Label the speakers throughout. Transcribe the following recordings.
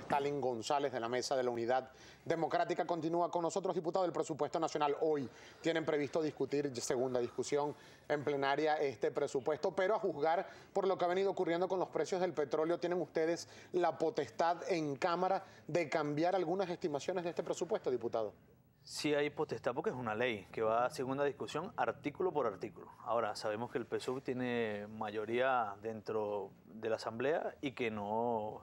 Speaker 1: Stalin González de la Mesa de la Unidad Democrática continúa con nosotros. Diputado del Presupuesto Nacional, hoy tienen previsto discutir, segunda discusión en plenaria, este presupuesto, pero a juzgar por lo que ha venido ocurriendo con los precios del petróleo, ¿tienen ustedes la potestad en Cámara de cambiar algunas estimaciones de este presupuesto, diputado?
Speaker 2: Sí hay potestad porque es una ley que va a segunda discusión artículo por artículo. Ahora, sabemos que el PSUV tiene mayoría dentro de la Asamblea y que no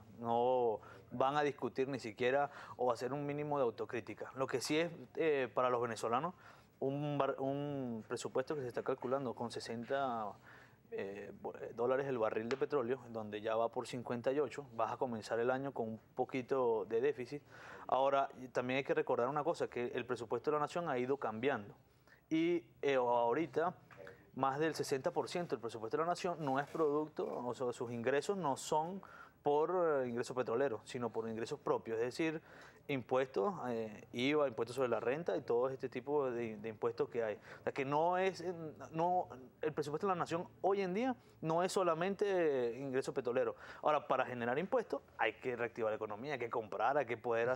Speaker 2: van a discutir ni siquiera o hacer un mínimo de autocrítica. Lo que sí es para los venezolanos un presupuesto que se está calculando con 60 dólares el barril de petróleo, donde ya va por 58, vas a comenzar el año con un poquito de déficit. Ahora, también hay que recordar una cosa, que el presupuesto de la Nación ha ido cambiando y ahorita más del 60% del presupuesto de la Nación no es producto, o sea, sus ingresos no son por ingresos petroleros, sino por ingresos propios, es decir, impuestos, IVA, impuestos sobre la renta y todo este tipo de impuestos que hay. O sea, que el presupuesto de la Nación hoy en día no es solamente ingresos petroleros. Ahora, para generar impuestos hay que reactivar la economía, hay que comprar, hay que poder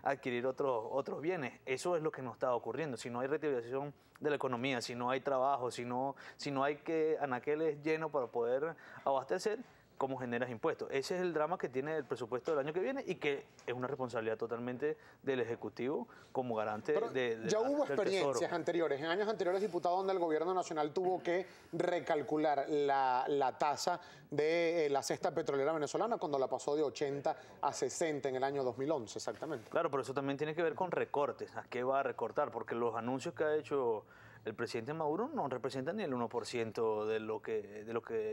Speaker 2: adquirir otros bienes. Eso es lo que nos está ocurriendo. Si no hay reactivación de la economía, si no hay trabajo, si no hay anaqueles llenos para poder abastecer, ¿cómo generas impuestos? Ese es el drama que tiene el presupuesto del año que viene y que es una responsabilidad totalmente del Ejecutivo como garante
Speaker 1: ya hubo experiencias anteriores, en años anteriores, diputado, donde el Gobierno Nacional tuvo que recalcular la tasa de la cesta petrolera venezolana cuando la pasó de 80 a 60 en el año 2011, exactamente.
Speaker 2: Claro, pero eso también tiene que ver con recortes. ¿A qué va a recortar? Porque los anuncios que ha hecho el presidente Maduro no representan ni el 1% de lo que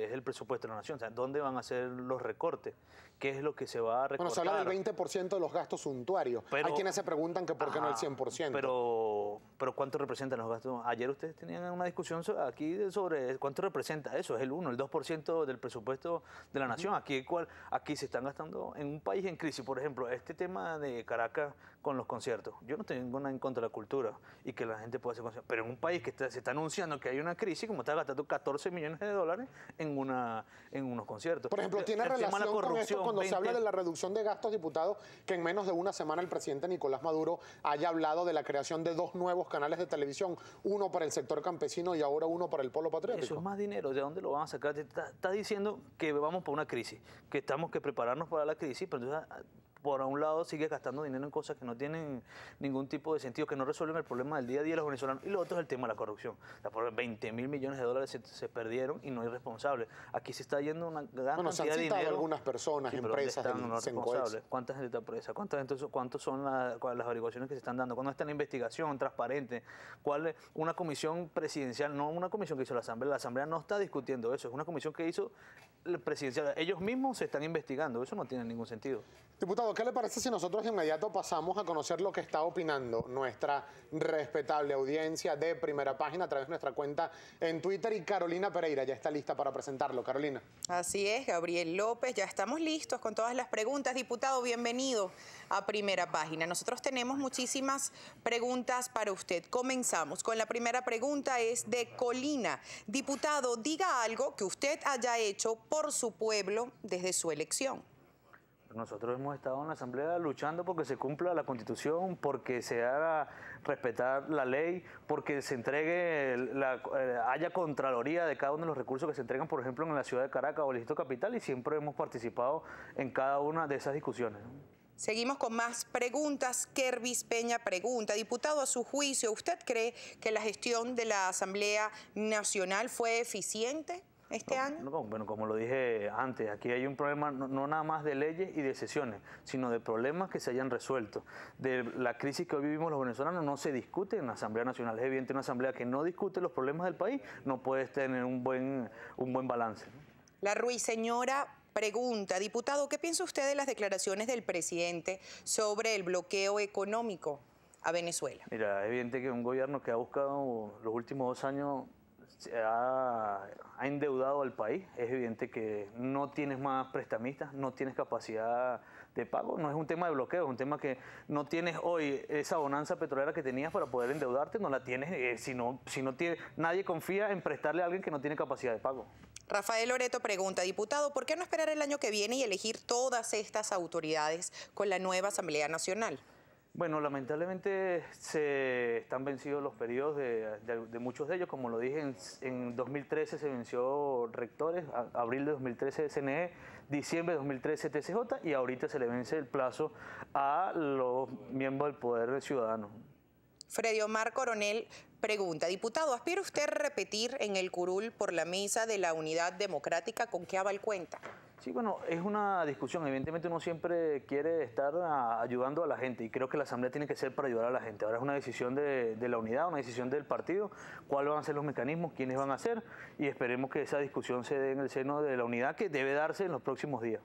Speaker 2: es el presupuesto de la Nación. O sea, ¿dónde van a ser los recortes? ¿Qué es lo que se va a recortar?
Speaker 1: Bueno, se habla del 20% de los gastos suntuarios. Hay quienes se preguntan que por qué no el 100%.
Speaker 2: Pero ¿cuánto representan los gastos? Ayer ustedes tenían una discusión aquí sobre cuánto representa eso. Es el 1, el 2% del presupuesto de la Nación. Aquí se están gastando en un país en crisis. Por ejemplo, este tema de Caracas con los conciertos. Yo no tengo nada en contra de la cultura y que la gente pueda hacer conciertos. Pero en un país que se está anunciando que hay una crisis, como está gastando 14 millones de dólares en unos conciertos.
Speaker 1: Por ejemplo, ¿tiene relación con esto cuando se habla de la reducción de gastos, diputado, que en menos de una semana el presidente Nicolás Maduro haya hablado de la creación de 2 nuevos canales de televisión, uno para el sector campesino y ahora uno para el polo patriótico?
Speaker 2: Eso es más dinero, ¿de dónde lo van a sacar? Está diciendo que vamos por una crisis, que estamos que prepararnos para la crisis, pero entonces, por un lado, sigue gastando dinero en cosas que no tienen ningún tipo de sentido, que no resuelven el problema del día a día de los venezolanos. Y lo otro es el tema de la corrupción. O sea, por 20.000 millones de dólares se perdieron y no hay responsable. Aquí se está yendo una gran cantidad de dinero.
Speaker 1: Algunas personas, empresas,
Speaker 2: responsables. ¿Cuánta gente está presa? ¿Cuántos son las averiguaciones que se están dando? ¿Cuándo está la investigación transparente? ¿Cuál es una comisión presidencial? No una comisión que hizo la Asamblea. La Asamblea no está discutiendo eso. Es una comisión que hizo el presidencial. Ellos mismos se están investigando. Eso no tiene ningún sentido.
Speaker 1: Diputado, ¿qué le parece si nosotros de inmediato pasamos a conocer lo que está opinando nuestra respetable audiencia de Primera Página a través de nuestra cuenta en Twitter? Y Carolina Pereira ya está lista para presentarlo. Carolina.
Speaker 3: Así es, Gabriel López, ya estamos listos con todas las preguntas. Diputado, bienvenido a Primera Página. Nosotros tenemos muchísimas preguntas para usted. Comenzamos con la primera pregunta, es de Colina. Diputado, diga algo que usted haya hecho por su pueblo desde su elección.
Speaker 2: Nosotros hemos estado en la Asamblea luchando porque se cumpla la Constitución, porque se haga respetar la ley, porque se entregue, haya contraloría de cada uno de los recursos que se entregan, por ejemplo, en la ciudad de Caracas o el Distrito Capital, y siempre hemos participado en cada una de esas discusiones.
Speaker 3: Seguimos con más preguntas. Kervis Peña pregunta, diputado, a su juicio, ¿usted cree que la gestión de la Asamblea Nacional fue eficiente este año?
Speaker 2: Bueno, como lo dije antes, aquí hay un problema no nada más de leyes y de sesiones, sino de problemas que se hayan resuelto. De la crisis que hoy vivimos los venezolanos no se discute en la Asamblea Nacional. Es evidente, una Asamblea que no discute los problemas del país no puede tener un buen balance.
Speaker 3: La ruiseñora pregunta, diputado, ¿qué piensa usted de las declaraciones del presidente sobre el bloqueo económico a Venezuela?
Speaker 2: Mira, es evidente que un gobierno que ha buscado los últimos 2 años ha endeudado al país. Es evidente que no tienes más prestamistas, no tienes capacidad de pago. No es un tema de bloqueo, es un tema que no tienes hoy esa bonanza petrolera que tenías para poder endeudarte, no la tienes. Si no nadie confía en prestarle a alguien que no tiene capacidad de pago.
Speaker 3: Rafael Loreto pregunta, diputado, ¿por qué no esperar el año que viene y elegir todas estas autoridades con la nueva Asamblea Nacional?
Speaker 2: Bueno, lamentablemente se están vencidos los periodos de muchos de ellos. Como lo dije, en 2013 se venció rectores, abril de 2013 CNE, diciembre de 2013 TCJ y ahorita se le vence el plazo a los miembros del Poder Ciudadano.
Speaker 3: Freddy Omar Coronel pregunta, diputado, ¿aspira usted a repetir en el curul por la mesa de la Unidad Democrática? ¿Con qué aval cuenta?
Speaker 2: Sí, bueno, es una discusión. Evidentemente uno siempre quiere estar ayudando a la gente y creo que la Asamblea tiene que ser para ayudar a la gente. Ahora es una decisión de la unidad, una decisión del partido, cuáles van a ser los mecanismos, quiénes van a ser y esperemos que esa discusión se dé en el seno de la unidad que debe darse en los próximos días.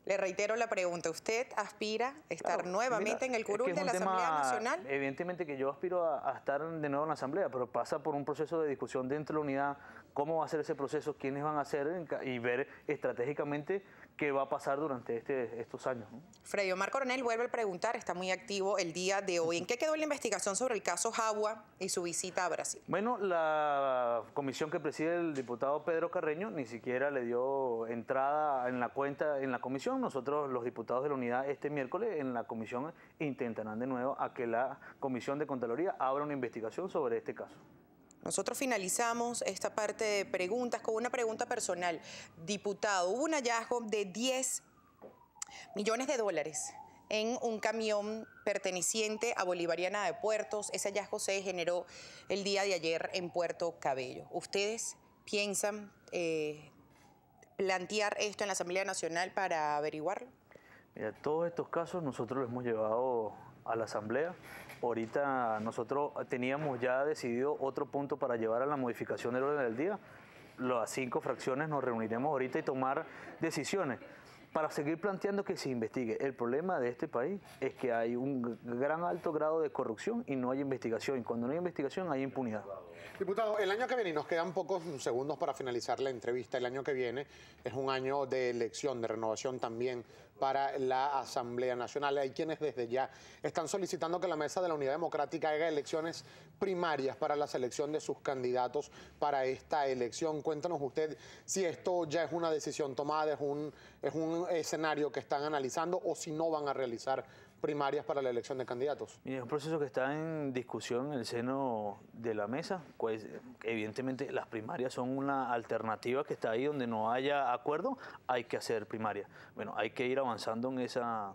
Speaker 3: Le reitero la pregunta, ¿usted aspira a estar nuevamente en el curul de la
Speaker 2: tema,
Speaker 3: Asamblea Nacional?
Speaker 2: Evidentemente que yo aspiro a estar de nuevo en la Asamblea, pero pasa por un proceso de discusión dentro de la unidad, cómo va a ser ese proceso, quiénes van a ser y ver estratégicamente qué va a pasar durante estos años, ¿no?
Speaker 3: Freddy Omar Coronel vuelve a preguntar, está muy activo el día de hoy. ¿En qué quedó la investigación sobre el caso Jagua y su visita a Brasil?
Speaker 2: Bueno, la comisión que preside el diputado Pedro Carreño ni siquiera le dio entrada en la cuenta en la comisión. Nosotros, los diputados de la unidad, este miércoles en la comisión intentarán de nuevo a que la Comisión de Contraloría abra una investigación sobre este caso.
Speaker 3: Nosotros finalizamos esta parte de preguntas con una pregunta personal. Diputado, hubo un hallazgo de 10 millones de dólares en un camión perteneciente a Bolivariana de Puertos. Ese hallazgo se generó el día de ayer en Puerto Cabello. ¿Ustedes piensan plantear esto en la Asamblea Nacional para averiguarlo?
Speaker 2: Mira, todos estos casos nosotros los hemos llevado a la Asamblea. Ahorita nosotros teníamos ya decidido otro punto para llevar a la modificación del orden del día. Las 5 fracciones nos reuniremos ahorita y tomar decisiones para seguir planteando que se investigue. El problema de este país es que hay un gran alto grado de corrupción y no hay investigación. Y cuando no hay investigación hay impunidad.
Speaker 1: Diputado, el año que viene, y nos quedan pocos segundos para finalizar la entrevista, el año que viene es un año de elección, de renovación también para la Asamblea Nacional. Hay quienes desde ya están solicitando que la Mesa de la Unidad Democrática haga elecciones primarias para la selección de sus candidatos para esta elección. Cuéntanos usted si esto ya es una decisión tomada, es un escenario que están analizando o si no van a realizar primarias para la elección de candidatos.
Speaker 2: Mira, es un proceso que está en discusión en el seno de la mesa. Pues evidentemente las primarias son una alternativa que está ahí donde no haya acuerdo, hay que hacer primaria. Bueno, hay que ir avanzando en esa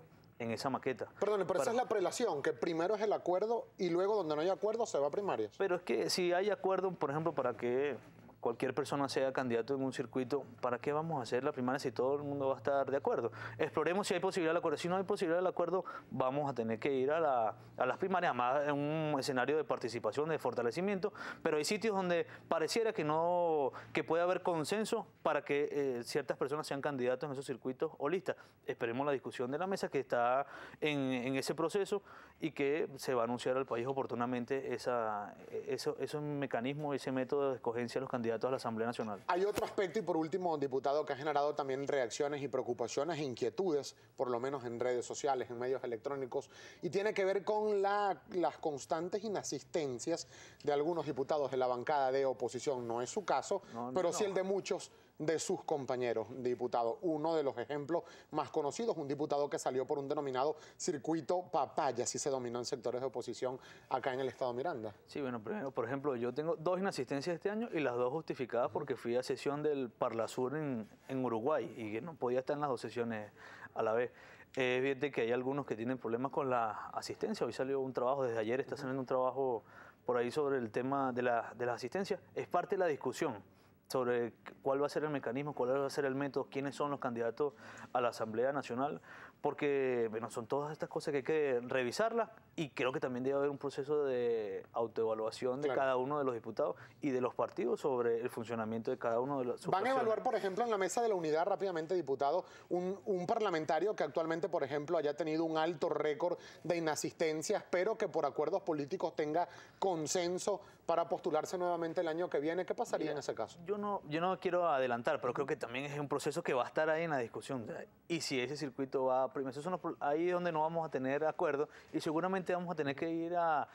Speaker 2: maqueta.
Speaker 1: Perdón, pero esa es la prelación, que primero es el acuerdo y luego donde no hay acuerdo se va a primarias.
Speaker 2: Pero es que si hay acuerdo, por ejemplo, para que cualquier persona sea candidato en un circuito, ¿para qué vamos a hacer la primaria si todo el mundo va a estar de acuerdo? Exploremos si hay posibilidad del acuerdo. Si no hay posibilidad del acuerdo, vamos a tener que ir a las primarias, además en un escenario de participación, de fortalecimiento, pero hay sitios donde pareciera que puede haber consenso para que ciertas personas sean candidatos en esos circuitos o listas. Esperemos la discusión de la mesa que está en ese proceso y que se va a anunciar al país oportunamente esos mecanismos, ese método de escogencia de los candidatos a la Asamblea Nacional.
Speaker 1: Hay otro aspecto y por último, diputado, que ha generado también reacciones y preocupaciones e inquietudes, por lo menos en redes sociales, en medios electrónicos, y tiene que ver con las constantes inasistencias de algunos diputados de la bancada de oposición. No es su caso, pero sí el de muchos de sus compañeros diputados. Uno de los ejemplos más conocidos, un diputado que salió por un denominado circuito papaya, así se dominó en sectores de oposición acá en el estado Miranda.
Speaker 2: Sí, bueno, primero, por ejemplo, yo tengo 2 inasistencias este año y las 2 justificadas porque fui a sesión del Parlasur en Uruguay y que no podía estar en las 2 sesiones a la vez. Es evidente que hay algunos que tienen problemas con la asistencia. Hoy salió un trabajo, desde ayer está saliendo un trabajo por ahí sobre el tema de la asistencia. Es parte de la discusión sobre cuál va a ser el mecanismo, cuál va a ser el método, quiénes son los candidatos a la Asamblea Nacional, porque bueno, son todas estas cosas que hay que revisarlas y creo que también debe haber un proceso de autoevaluación de cada uno de los diputados y de los partidos sobre el funcionamiento de cada uno de los.
Speaker 1: ¿Van a evaluar, por ejemplo, en la mesa de la unidad rápidamente, diputado, un parlamentario que actualmente, por ejemplo, haya tenido un alto récord de inasistencias, pero que por acuerdos políticos tenga consenso para postularse nuevamente el año que viene? ¿Qué pasaría en ese caso?
Speaker 2: Yo no quiero adelantar, pero creo que también es un proceso que va a estar ahí en la discusión. Y si ese circuito va a primarias, ahí es donde no vamos a tener acuerdo y seguramente vamos a tener que ir a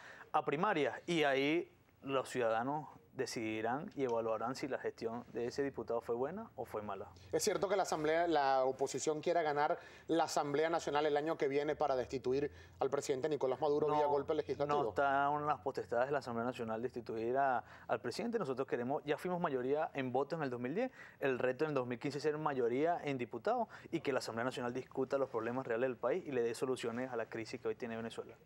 Speaker 2: primarias. Y ahí los ciudadanos decidirán y evaluarán si la gestión de ese diputado fue buena o fue mala.
Speaker 1: Es cierto que la oposición quiera ganar la Asamblea Nacional el año que viene para destituir al presidente Nicolás Maduro vía golpe legislativo.
Speaker 2: No está en las potestades de la Asamblea Nacional destituir al presidente. Nosotros queremos, ya fuimos mayoría en votos en el 2010, el reto en el 2015 es ser mayoría en diputados y que la Asamblea Nacional discuta los problemas reales del país y le dé soluciones a la crisis que hoy tiene Venezuela.